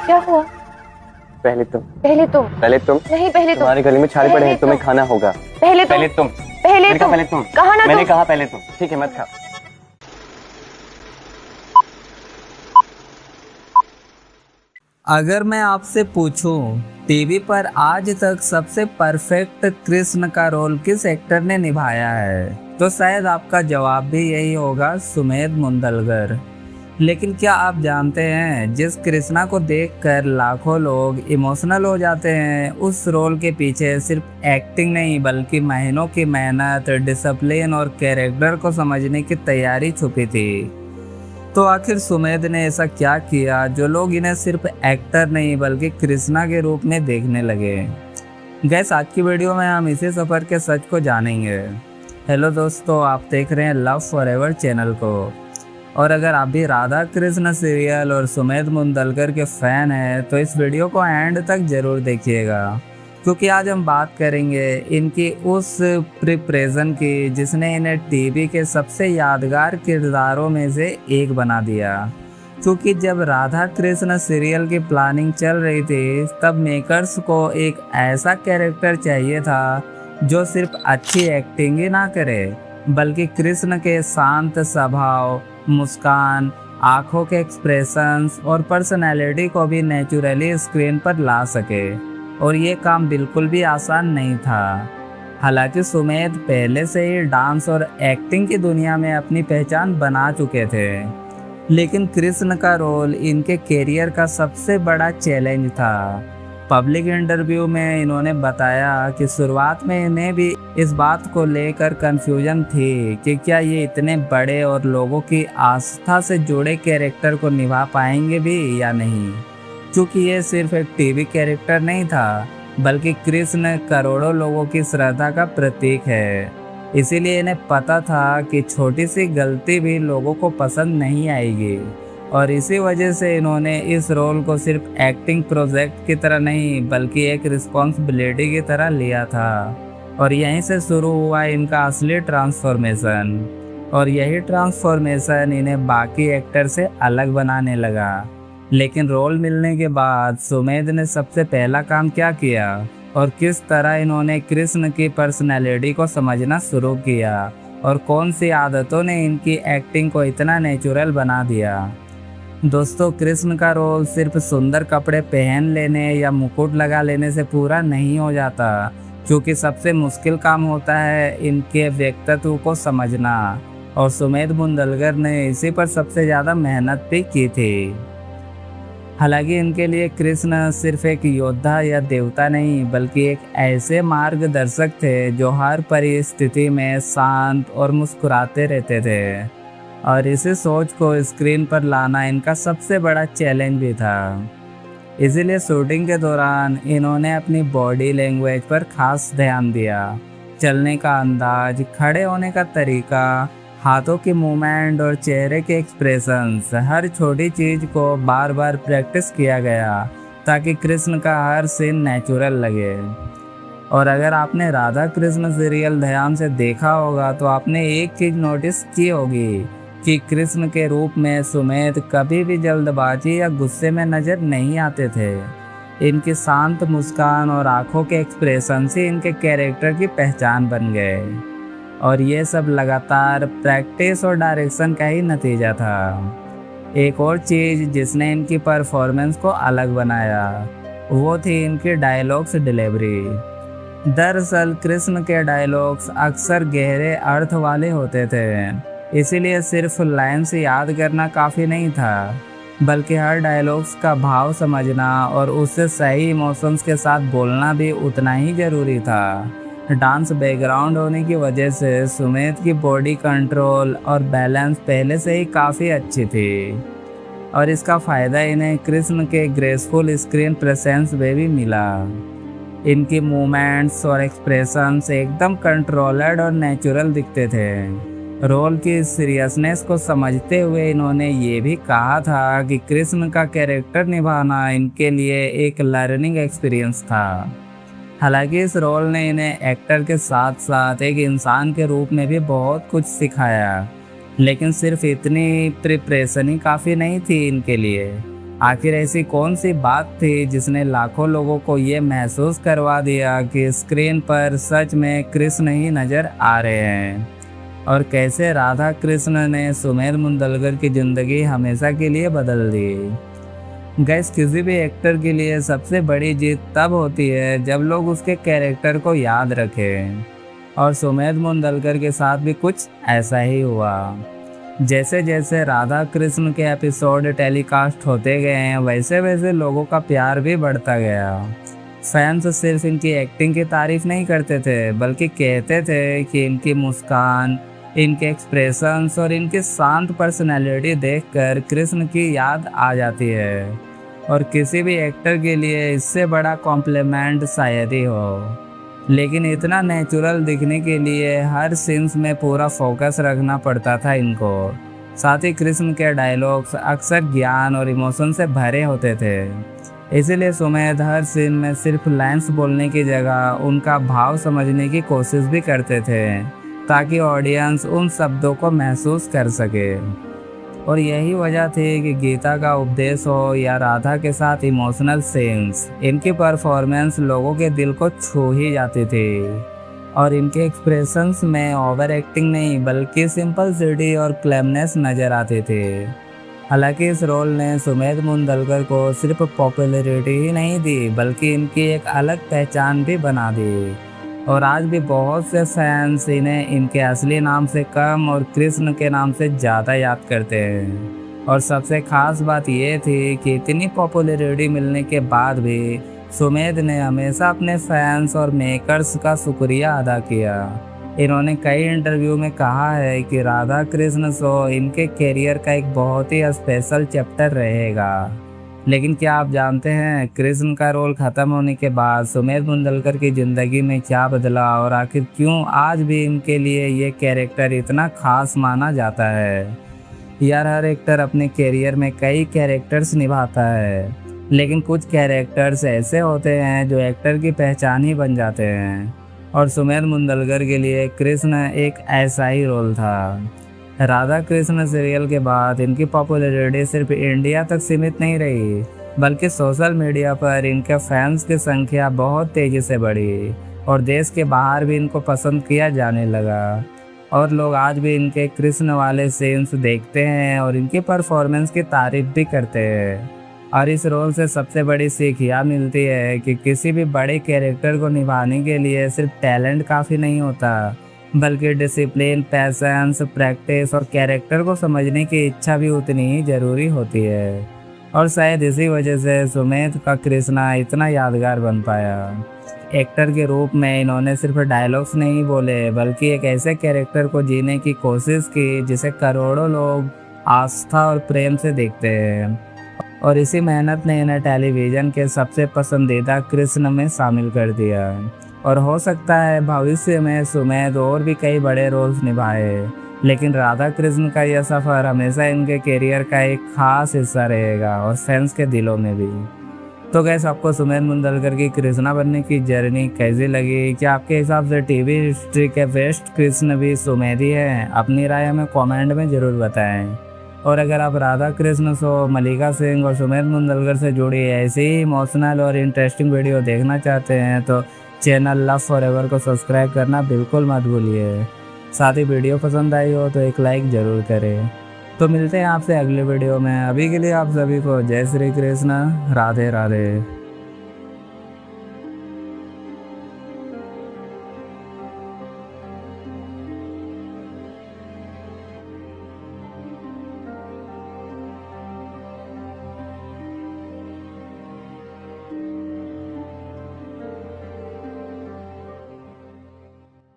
क्या हुआ? पहले तुम पहले तुम। पहले तुम नहीं, पहले तुम। तुम्हारे गले में छाले पड़े हैं, पहले तुम्हें तुम। खाना होगा। पहले तुम। पहले तुम पहले मैंने कहा तुम। पहले तुम। कहा ना मैंने तुम। कहा पहले तुम। ठीक है, मत खा। अगर मैं आपसे पूछूं टीवी पर आज तक सबसे परफेक्ट कृष्ण का रोल किस एक्टर ने निभाया है, तो शायद आपका जवाब भी यही होगा, सुमेध मुंदलकर। लेकिन क्या आप जानते हैं, जिस कृष्णा को देखकर लाखों लोग इमोशनल हो जाते हैं, उस रोल के पीछे सिर्फ एक्टिंग नहीं बल्कि महीनों की मेहनत, डिसिप्लिन और कैरेक्टर को समझने की तैयारी छुपी थी। तो आखिर सुमेध ने ऐसा क्या किया जो लोग इन्हें सिर्फ एक्टर नहीं बल्कि कृष्णा के रूप में देखने लगे। गैस, आज की वीडियो में हम इसी सफ़र के सच को जानेंगे। हेलो दोस्तों, आप देख रहे हैं लव फॉरएवर चैनल को। और अगर आप भी राधा कृष्ण सीरियल और सुमेध मुंदलकर के फैन हैं तो इस वीडियो को एंड तक ज़रूर देखिएगा, क्योंकि आज हम बात करेंगे इनकी उस प्रिपरेशन की जिसने इन्हें टीवी के सबसे यादगार किरदारों में से एक बना दिया। क्योंकि जब राधा कृष्ण सीरियल की प्लानिंग चल रही थी, तब मेकर्स को एक ऐसा कैरेक्टर चाहिए था जो सिर्फ अच्छी एक्टिंग ही ना करे बल्कि कृष्ण के शांत स्वभाव, मुस्कान, आंखों के एक्सप्रेशंस और पर्सनैलिटी को भी नेचुरली स्क्रीन पर ला सके। और ये काम बिल्कुल भी आसान नहीं था। हालांकि सुमेध पहले से ही डांस और एक्टिंग की दुनिया में अपनी पहचान बना चुके थे, लेकिन कृष्ण का रोल इनके कैरियर का सबसे बड़ा चैलेंज था। पब्लिक इंटरव्यू में इन्होंने बताया कि शुरुआत में इन्हें भी इस बात को लेकर कंफ्यूजन थी कि क्या ये इतने बड़े और लोगों की आस्था से जुड़े कैरेक्टर को निभा पाएंगे भी या नहीं, क्योंकि ये सिर्फ एक टीवी कैरेक्टर नहीं था बल्कि कृष्ण करोड़ों लोगों की श्रद्धा का प्रतीक है। इसीलिए इन्हें पता था कि छोटी सी गलती भी लोगों को पसंद नहीं आएगी, और इसी वजह से इन्होंने इस रोल को सिर्फ एक्टिंग प्रोजेक्ट की तरह नहीं बल्कि एक रिस्पॉन्सिबिलिटी की तरह लिया था। और यहीं से शुरू हुआ इनका असली ट्रांसफॉर्मेशन, और यही ट्रांसफॉर्मेशन इन्हें बाकी एक्टर से अलग बनाने लगा। लेकिन रोल मिलने के बाद सुमेध ने सबसे पहला काम क्या किया और किस तरह इन्होंने कृष्ण की पर्सनैलिटी को समझना शुरू किया, और कौन सी आदतों ने इनकी एक्टिंग को इतना नेचुरल बना दिया। दोस्तों, कृष्ण का रोल सिर्फ सुंदर कपड़े पहन लेने या मुकुट लगा लेने से पूरा नहीं हो जाता, क्योंकि सबसे मुश्किल काम होता है इनके व्यक्तित्व को समझना, और सुमेध मुंदलकर ने इसी पर सबसे ज़्यादा मेहनत भी की थी। हालांकि इनके लिए कृष्ण सिर्फ एक योद्धा या देवता नहीं बल्कि एक ऐसे मार्गदर्शक थे जो हर परिस्थिति में शांत और मुस्कुराते रहते थे, और इसी सोच को स्क्रीन पर लाना इनका सबसे बड़ा चैलेंज भी था। इसीलिए शूटिंग के दौरान इन्होंने अपनी बॉडी लैंग्वेज पर खास ध्यान दिया। चलने का अंदाज, खड़े होने का तरीका, हाथों की मूवमेंट और चेहरे के एक्सप्रेशंस, हर छोटी चीज़ को बार बार प्रैक्टिस किया गया ताकि कृष्ण का हर सीन नेचुरल लगे। और अगर आपने राधा कृष्ण सीरियल ध्यान से देखा होगा तो आपने एक चीज़ नोटिस की होगी कि कृष्ण के रूप में सुमेध कभी भी जल्दबाजी या गुस्से में नज़र नहीं आते थे। इनकी शांत मुस्कान और आंखों के एक्सप्रेशन से इनके कैरेक्टर की पहचान बन गए, और ये सब लगातार प्रैक्टिस और डायरेक्शन का ही नतीजा था। एक और चीज़ जिसने इनकी परफॉर्मेंस को अलग बनाया वो थी इनकी डायलॉग्स डिलीवरी। दरअसल कृष्ण के डायलॉग्स अक्सर गहरे अर्थ वाले होते थे, इसीलिए सिर्फ लाइन्स याद करना काफ़ी नहीं था बल्कि हर डायलॉग्स का भाव समझना और उससे सही इमोशंस के साथ बोलना भी उतना ही ज़रूरी था। डांस बैकग्राउंड होने की वजह से सुमेध की बॉडी कंट्रोल और बैलेंस पहले से ही काफ़ी अच्छी थी, और इसका फ़ायदा इन्हें कृष्ण के ग्रेसफुल स्क्रीन प्रेजेंस में भी मिला। इनकी मूवमेंट्स और एक्सप्रेशंस एकदम कंट्रोल्ड और नेचुरल दिखते थे। रोल की सीरियसनेस को समझते हुए इन्होंने ये भी कहा था कि कृष्ण का कैरेक्टर निभाना इनके लिए एक लर्निंग एक्सपीरियंस था। हालांकि इस रोल ने इन्हें एक्टर के साथ साथ एक इंसान के रूप में भी बहुत कुछ सिखाया, लेकिन सिर्फ इतनी प्रिपरेशन ही काफ़ी नहीं थी इनके लिए। आखिर ऐसी कौन सी बात थी जिसने लाखों लोगों को ये महसूस करवा दिया कि स्क्रीन पर सच में कृष्ण ही नजर आ रहे हैं, और कैसे राधा कृष्ण ने सुमेध मुंदलकर की ज़िंदगी हमेशा के लिए बदल दी। गैस, किसी भी एक्टर के लिए सबसे बड़ी जीत तब होती है जब लोग उसके कैरेक्टर को याद रखें, और सुमेध मुंदलकर के साथ भी कुछ ऐसा ही हुआ। जैसे जैसे राधा कृष्ण के एपिसोड टेलीकास्ट होते गए हैं, वैसे वैसे लोगों का प्यार भी बढ़ता गया। फैंस सिर्फ इनकी एक्टिंग की तारीफ नहीं करते थे, बल्कि कहते थे कि इनकी मुस्कान, इनके एक्सप्रेशंस और इनकी शांत पर्सनैलिटी देखकर कृष्ण की याद आ जाती है। और किसी भी एक्टर के लिए इससे बड़ा कॉम्प्लीमेंट शायद ही हो। लेकिन इतना नेचुरल दिखने के लिए हर सीन्स में पूरा फोकस रखना पड़ता था इनको। साथ ही कृष्ण के डायलॉग्स अक्सर ज्ञान और इमोशन से भरे होते थे, इसीलिए सुमेध हर सीन में सिर्फ लाइन्स बोलने की जगह उनका भाव समझने की कोशिश भी करते थे, ताकि ऑडियंस उन शब्दों को महसूस कर सके। और यही वजह थी कि गीता का उपदेश हो या राधा के साथ इमोशनल सीन्स, इनकी परफॉर्मेंस लोगों के दिल को छू ही जाती थी। और इनके एक्सप्रेशंस में ओवर एक्टिंग नहीं, बल्कि सिंपलिसिटी और क्लेमनेस नज़र आती थी। हालांकि इस रोल ने सुमेध मुंदलकर को सिर्फ पॉपुलैरिटी ही नहीं दी, बल्कि इनकी एक अलग पहचान भी बना दी। और आज भी बहुत से फैंस इन्हें इनके असली नाम से कम और कृष्ण के नाम से ज़्यादा याद करते हैं। और सबसे ख़ास बात ये थी कि इतनी पॉपुलैरिटी मिलने के बाद भी सुमेध ने हमेशा अपने फैंस और मेकर्स का शुक्रिया अदा किया। इन्होंने कई इंटरव्यू में कहा है कि राधा कृष्ण शो इनके करियर का एक बहुत ही स्पेशल चैप्टर रहेगा। लेकिन क्या आप जानते हैं कृष्ण का रोल ख़त्म होने के बाद सुमेध मुंदलकर की ज़िंदगी में क्या बदला, और आखिर क्यों आज भी इनके लिए ये कैरेक्टर इतना खास माना जाता है। यार, हर एक्टर अपने करियर में कई कैरेक्टर्स निभाता है, लेकिन कुछ कैरेक्टर्स ऐसे होते हैं जो एक्टर की पहचान ही बन जाते हैं। और सुमेध मुंदलकर के लिए कृष्ण एक ऐसा ही रोल था। राधा कृष्ण सीरियल के बाद इनकी पॉपुलैरिटी सिर्फ इंडिया तक सीमित नहीं रही, बल्कि सोशल मीडिया पर इनके फैंस की संख्या बहुत तेज़ी से बढ़ी, और देश के बाहर भी इनको पसंद किया जाने लगा। और लोग आज भी इनके कृष्ण वाले सीन्स देखते हैं और इनकी परफॉर्मेंस की तारीफ भी करते हैं। और इस रोल से सबसे बड़ी सीख यह मिलती है कि किसी भी बड़े कैरेक्टर को निभाने के लिए सिर्फ टैलेंट काफ़ी नहीं होता, बल्कि डिसिप्लिन, पैशंस, प्रैक्टिस और कैरेक्टर को समझने की इच्छा भी उतनी ही ज़रूरी होती है। और शायद इसी वजह से सुमेध का कृष्णा इतना यादगार बन पाया। एक्टर के रूप में इन्होंने सिर्फ डायलॉग्स नहीं बोले, बल्कि एक ऐसे कैरेक्टर को जीने की कोशिश की जिसे करोड़ों लोग आस्था और प्रेम से देखते हैं। और इसी मेहनत ने इन्हें टेलीविज़न के सबसे पसंदीदा कृष्ण में शामिल कर दिया। और हो सकता है भविष्य में सुमेध और भी कई बड़े रोल्स निभाए, लेकिन राधा कृष्ण का यह सफ़र हमेशा इनके करियर का एक खास हिस्सा रहेगा, और फैंस के दिलों में भी। तो गैस, आपको सुमेध मुंदलकर की कृष्णा बनने की जर्नी कैसी लगी? क्या आपके हिसाब से टीवी हिस्ट्री के बेस्ट कृष्ण भी सुमेध ही हैं? अपनी राय हमें कमेंट में ज़रूर बताएं। और अगर आप राधा कृष्ण शो, मल्लिका सिंह और सुमेध मुंदलकर से जुड़ी ऐसी ही इमोशनल और इंटरेस्टिंग वीडियो देखना चाहते हैं, तो चैनल लव फॉरएवर को सब्सक्राइब करना बिल्कुल मत भूलिए। साथ ही वीडियो पसंद आई हो तो एक लाइक ज़रूर करें। तो मिलते हैं आपसे अगले वीडियो में। अभी के लिए आप सभी को जय श्री कृष्ण, राधे राधे।